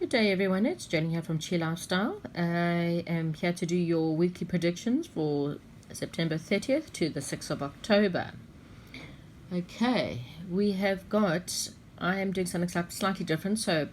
Good day, everyone. It's Jenny here from Chi Lifestyle. I am here to do your weekly predictions for September 30th to the 6th of October. Okay, I am doing something slightly different. So,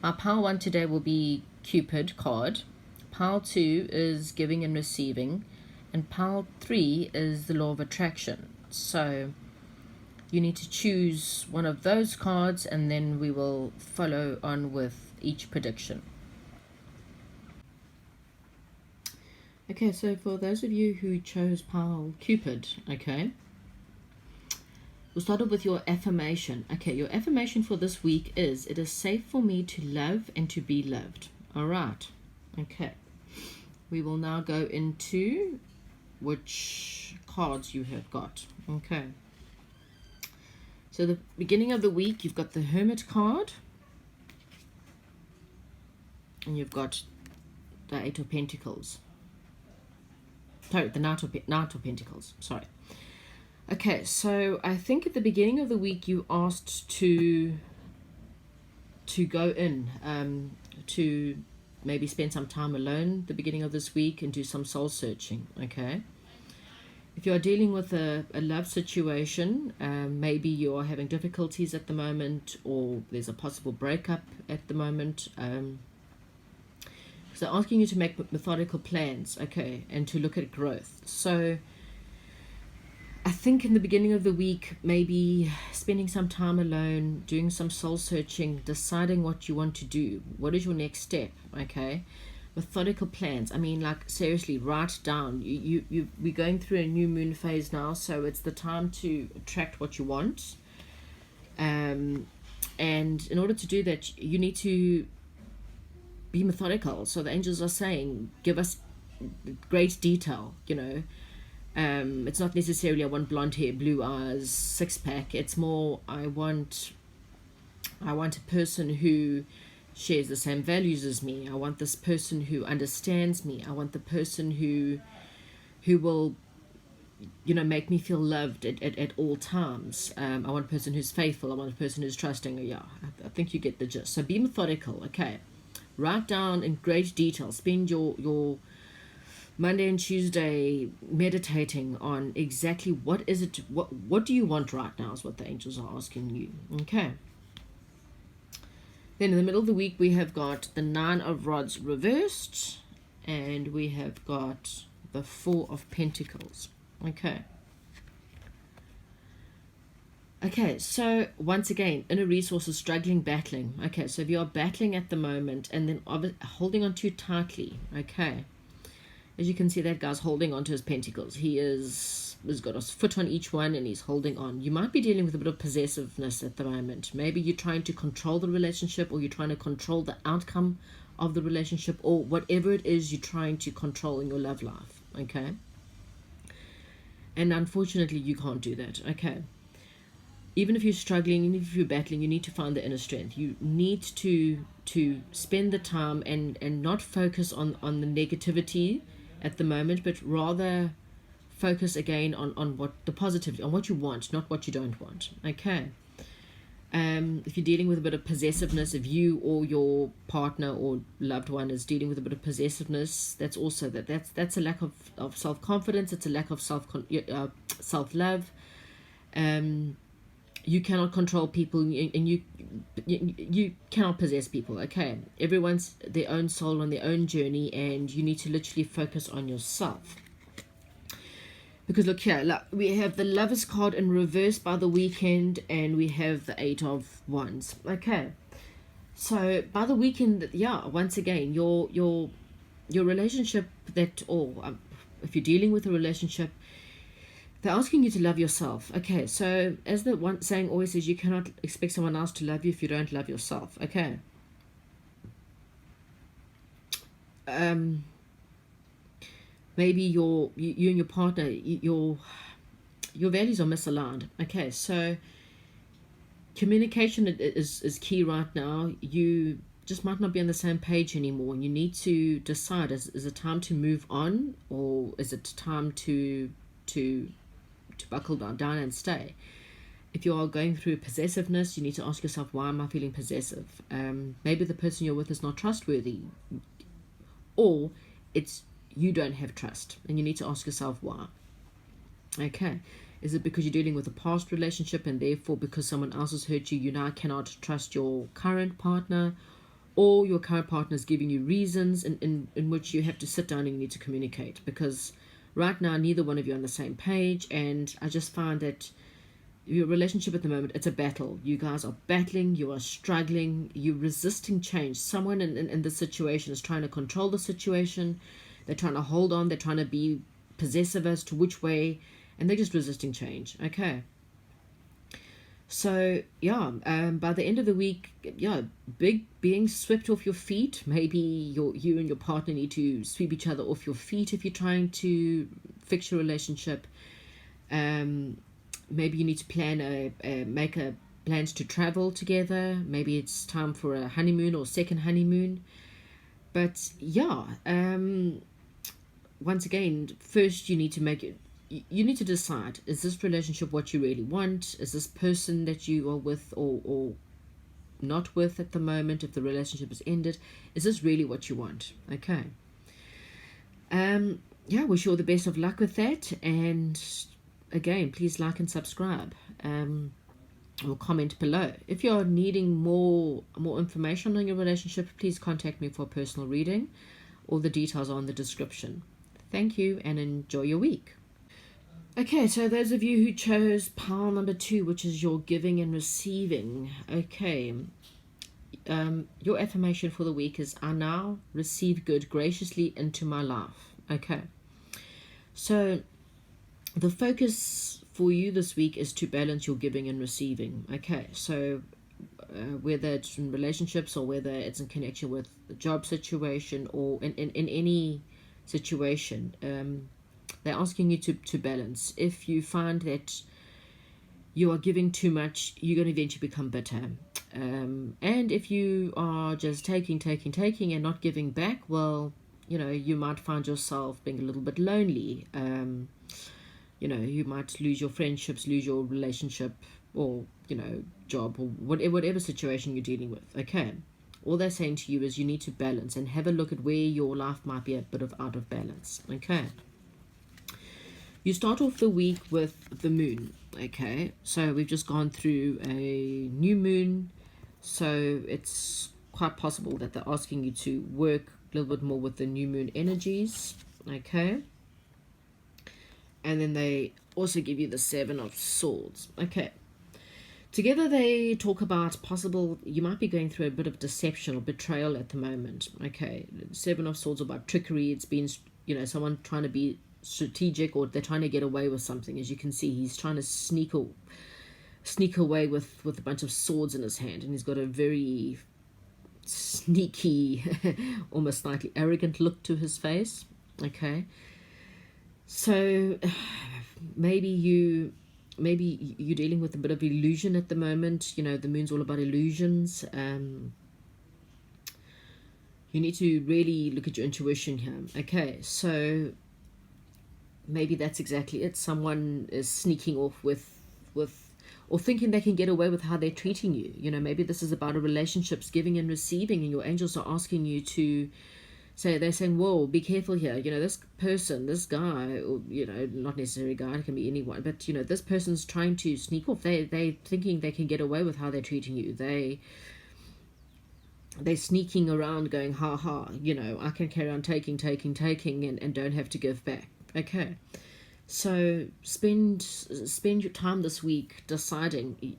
our Pile 1 today will be Cupid card. Pile 2 is giving and receiving. And Pile 3 is the law of attraction. So, you need to choose one of those cards and then we will follow on with each prediction. Okay, so for those of you who chose Pile Cupid, okay, we'll start off with your affirmation. Okay, your affirmation for this week is, it is safe for me to love and to be loved. All right, okay. We will now go into which cards you have got. Okay. So the beginning of the week, you've got the Hermit card. And you've got the Eight of Pentacles. Sorry, the Knight of Pentacles. Sorry. Okay, so I think at the beginning of the week you asked to go in, to maybe spend some time alone the beginning of this week and do some soul searching, okay? If you are dealing with a love situation, maybe you are having difficulties at the moment, or there's a possible breakup at the moment, so asking you to make methodical plans, okay, and to look at growth. So I think in the beginning of the week, maybe spending some time alone, doing some soul searching, deciding what you want to do. What is your next step, okay? Methodical plans. I mean, like, seriously, write down. We're going through a new moon phase now, so it's the time to attract what you want. And in order to do that, you need to be methodical. So the angels are saying, give us great detail, you know. It's not necessarily I want blonde hair, blue eyes, six-pack. It's more I want a person who shares the same values as me. I want this person who understands me. I want the person who will, you know, make me feel loved at all times. I want a person who's faithful. I want a person who's trusting. Yeah, I think you get the gist. So be methodical, okay? Write down in great detail. Spend your Monday and Tuesday meditating on exactly what do you want right now is what the angels are asking you, okay? Then in the middle of the week, we have got the Nine of Rods reversed, and we have got the Four of Pentacles. Okay. Okay, so once again, inner resources, struggling, battling. Okay, so if you are battling at the moment and then holding on too tightly, okay. As you can see, that guy's holding on to his pentacles. He's got a foot on each one and he's holding on. You might be dealing with a bit of possessiveness at the moment. Maybe you're trying to control the relationship, or you're trying to control the outcome of the relationship, or whatever it is you're trying to control in your love life, okay? And unfortunately, you can't do that, okay? Even if you're struggling, even if you're battling, you need to find the inner strength. You need to spend the time and not focus on the negativity at the moment, but rather focus again on what the positivity, on what you want, not what you don't want, okay? If you're dealing with a bit of possessiveness, if you or your partner or loved one is dealing with a bit of possessiveness, that's also that's a lack of self-confidence. It's a lack of self-love. You cannot control people, and you cannot possess people, okay? Everyone's their own soul on their own journey, and you need to literally focus on yourself. Because look here, look, we have the Lovers card in reverse by the weekend, and we have the Eight of Wands, okay? So by the weekend, yeah, once again, your relationship if you're dealing with a relationship, they're asking you to love yourself. Okay, so as the one saying always says, you cannot expect someone else to love you if you don't love yourself. Okay. Maybe you and your partner, your values are misaligned. Okay, so communication is key right now. You just might not be on the same page anymore. You need to decide: is it time to move on, or is it time to buckle down and stay? If you are going through possessiveness, you need to ask yourself, why am I feeling possessive? Maybe the person you're with is not trustworthy, or it's you don't have trust, and you need to ask yourself why. Okay. Is it because you're dealing with a past relationship and therefore because someone else has hurt you, you now cannot trust your current partner, or your current partner is giving you reasons in which you have to sit down and you need to communicate? Because right now, neither one of you are on the same page, and I just find that your relationship at the moment, it's a battle. You guys are battling, you are struggling, you're resisting change. Someone in this situation is trying to control the situation, they're trying to hold on, they're trying to be possessive as to which way, and they're just resisting change. Okay. So yeah, by the end of the week, yeah, big being swept off your feet. Maybe you and your partner need to sweep each other off your feet if you're trying to fix your relationship. Maybe you need to make a plans to travel together. Maybe it's time for a honeymoon or second honeymoon. But yeah, once again, first you need to you need to decide, is this relationship what you really want? Is this person that you are with or not with at the moment, if the relationship has ended, is this really what you want? Okay. Yeah, wish you all the best of luck with that. And again, please like and subscribe, or comment below. If you're needing more information on your relationship, please contact me for a personal reading. All the details are in the description. Thank you and enjoy your week. Okay, so those of you who chose pile number 2, which is your giving and receiving. Okay, your affirmation for the week is, I now receive good graciously into my life. Okay, so the focus for you this week is to balance your giving and receiving. Okay, so whether it's in relationships or whether it's in connection with the job situation or in any situation, they're asking you to balance. If you find that you are giving too much, you're going to eventually become bitter. And if you are just taking and not giving back, well, you might find yourself being a little bit lonely. You might lose your friendships, lose your relationship, or, job, or whatever situation you're dealing with. Okay. All they're saying to you is you need to balance and have a look at where your life might be a bit of out of balance. Okay. You start off the week with the moon. Okay. So we've just gone through a new moon. So it's quite possible that they're asking you to work a little bit more with the new moon energies. Okay. And then they also give you the 7 of Swords. Okay. Together they talk about you might be going through a bit of deception or betrayal at the moment. Okay. 7 of Swords about trickery. It's been, someone trying to be strategic, or they're trying to get away with something. As you can see, he's trying to sneak away with a bunch of swords in his hand, and he's got a very sneaky, almost slightly arrogant look to his face. Okay. So maybe you're dealing with a bit of illusion at the moment. The moon's all about illusions. You need to really look at your intuition here. Okay, so maybe that's exactly it. Someone is sneaking off with or thinking they can get away with how they're treating you. Maybe this is about a relationships, giving and receiving, and your angels are asking you to they're saying, whoa, be careful here. This person, this guy, or, not necessarily a guy, it can be anyone, but, this person's trying to sneak off. They thinking they can get away with how they're treating you. They're sneaking around going, ha ha, I can carry on taking and don't have to give back. Okay. So spend your time this week deciding,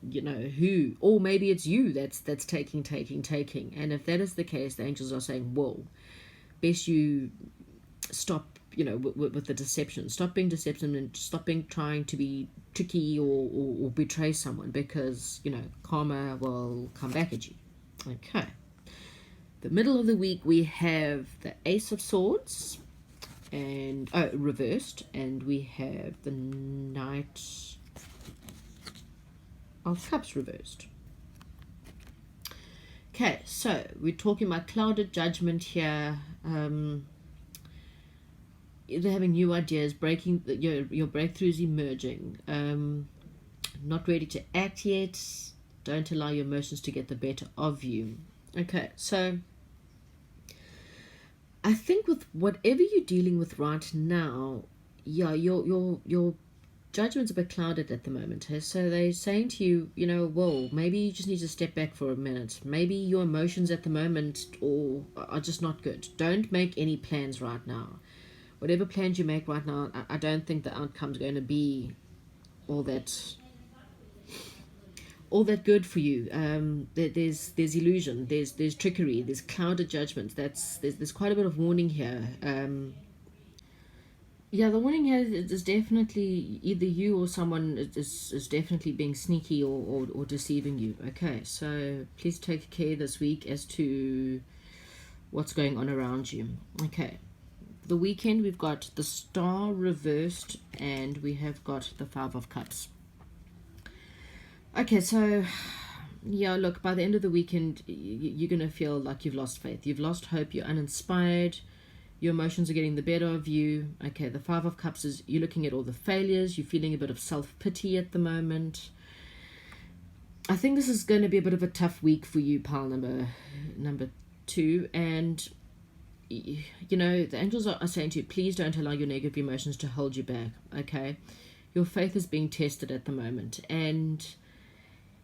who, or maybe it's you that's taking. And if that is the case, the angels are saying, whoa, best you stop, with the deception. Stop being deceptive and stop trying to be tricky or betray someone, because, karma will come back at you. Okay. The middle of the week, we have the Ace of Swords and reversed, and we have the Knight of Cups reversed. Okay, so we're talking about clouded judgment here. They're having new ideas, your breakthroughs emerging. not ready to act yet. Don't allow your emotions to get the better of you. Okay, so I think with whatever you're dealing with right now, yeah, your judgment's a bit clouded at the moment. Hey? So they're saying to you, whoa, maybe you just need to step back for a minute. Maybe your emotions at the moment are just not good. Don't make any plans right now. Whatever plans you make right now, I don't think the outcome's going to be all that good for you. There's illusion, there's trickery, there's clouded judgment. There's quite a bit of warning here. Yeah, the warning here is definitely either you or someone is definitely being sneaky or deceiving you. Okay, so please take care this week as to what's going on around you. Okay, the weekend we've got the Star reversed and we have got the Five of Cups. Okay, so yeah, look, by the end of the weekend, you're going to feel like you've lost faith. You've lost hope. You're uninspired. Your emotions are getting the better of you. Okay, the Five of Cups is you're looking at all the failures. You're feeling a bit of self-pity at the moment. I think this is going to be a bit of a tough week for you, pal number 2. And, the angels are saying to you, please don't allow your negative emotions to hold you back, okay? Your faith is being tested at the moment. And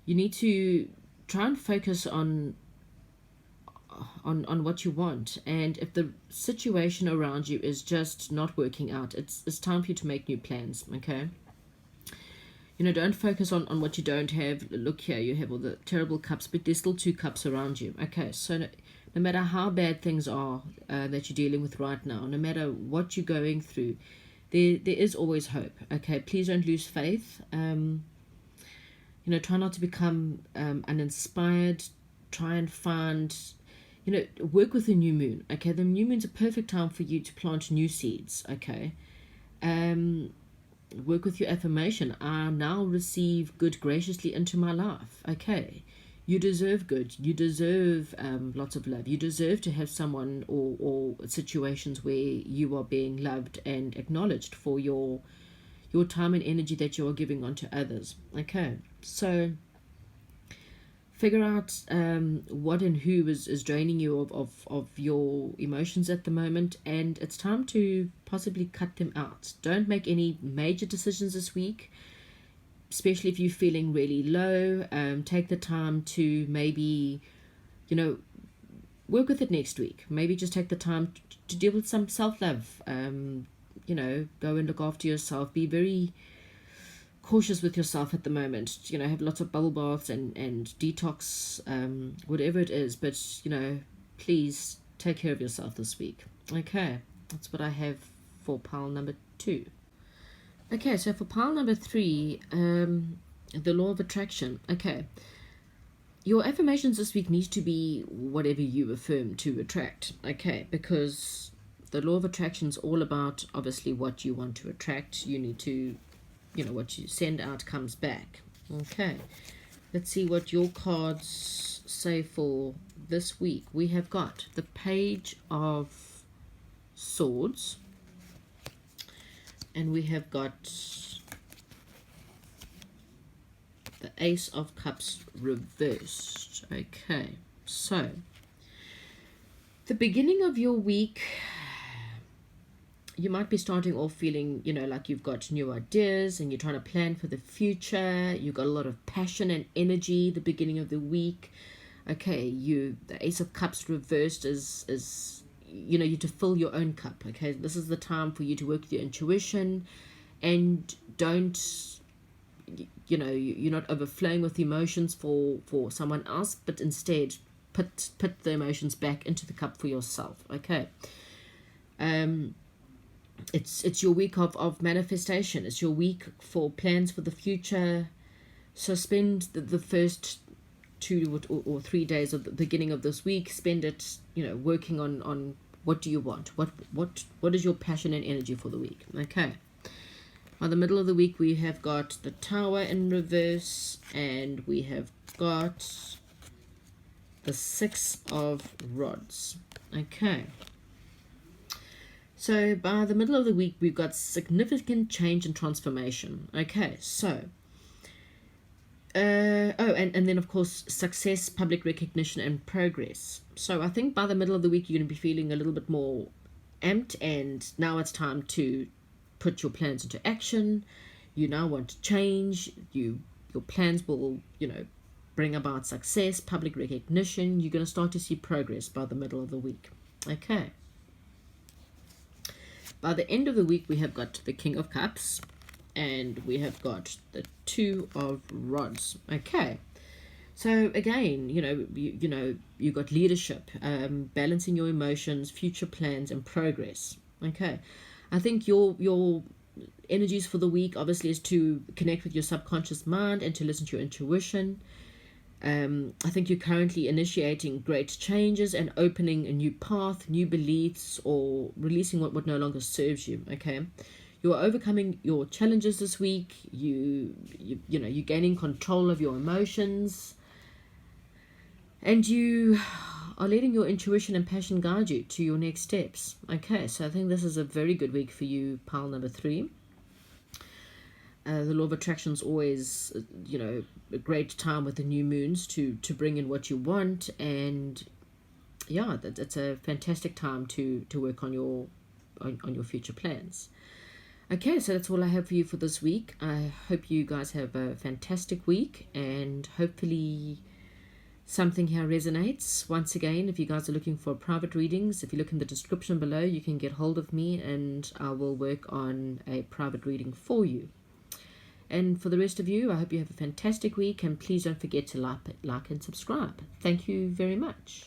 you need to try and focus on what you want. And if the situation around you is just not working out, it's time for you to make new plans, okay? Don't focus on what you don't have. Look here, you have all the terrible cups, but there's still 2 cups around you. Okay, so no matter how bad things are that you're dealing with right now, no matter what you're going through, there is always hope, okay? Please don't lose faith. Try not to become uninspired. Try and find, work with the new moon, okay? The new moon's a perfect time for you to plant new seeds, okay? Work with your affirmation. I now receive good graciously into my life, okay? You deserve good. You deserve lots of love. You deserve to have someone or situations where you are being loved and acknowledged for your time and energy that you are giving onto others, okay? So figure out what and who is draining you of your emotions at the moment, and it's time to possibly cut them out. Don't make any major decisions this week, especially if you're feeling really low. Take the time to maybe, work with it next week. Maybe just take the time to deal with some self-love. Go and look after yourself. Be very cautious with yourself at the moment. Have lots of bubble baths and detox, whatever it is. But, please take care of yourself this week. Okay, that's what I have for pile number 2. Okay, so for pile number 3, the law of attraction. Okay, your affirmations this week need to be whatever you affirm to attract. Okay, because the law of attraction is all about, obviously, what you want to attract. You need to, what you send out comes back. Okay, let's see what your cards say for this week. We have got the Page of Swords, and we have got the Ace of Cups reversed. Okay, so the beginning of your week, you might be starting off feeling, like you've got new ideas and you're trying to plan for the future. You've got a lot of passion and energy the beginning of the week. Okay, the Ace of Cups reversed is you to fill your own cup. Okay, this is the time for you to work with your intuition, and don't, you're not overflowing with emotions for someone else, but instead put the emotions back into the cup for yourself. Okay. It's your week of manifestation. It's your week for plans for the future. So spend the first 2 or 3 days of the beginning of this week, spend it, working on what do you want? What is your passion and energy for the week? Okay. By the middle of the week, we have got the Tower in reverse, and we have got the 6 of Rods. Okay. So by the middle of the week, we've got significant change and transformation. Okay, so And then of course success, public recognition, and progress. So I think by the middle of the week you're going to be feeling a little bit more amped, and now it's time to put your plans into action. You now want to change. Your plans will, bring about success, public recognition. You're going to start to see progress by the middle of the week. Okay. By the end of the week, we have got the King of Cups and we have got the Two of Rods. Okay. So again, you got leadership, balancing your emotions, future plans, and progress. Okay. I think your energies for the week obviously is to connect with your subconscious mind and to listen to your intuition. I think you're currently initiating great changes and opening a new path, new beliefs, or releasing what no longer serves you. Okay, you're overcoming your challenges this week. You're gaining control of your emotions, and you are letting your intuition and passion guide you to your next steps. Okay, so I think this is a very good week for you, pile number 3. The law of attraction is always, a great time with the new moons to bring in what you want, and yeah, it's a fantastic time to work on your future plans. Okay, so that's all I have for you for this week. I hope you guys have a fantastic week, and hopefully something here resonates. Once again, if you guys are looking for private readings, if you look in the description below, you can get hold of me and I will work on a private reading for you. And for the rest of you, I hope you have a fantastic week, and please don't forget to like and subscribe. Thank you very much.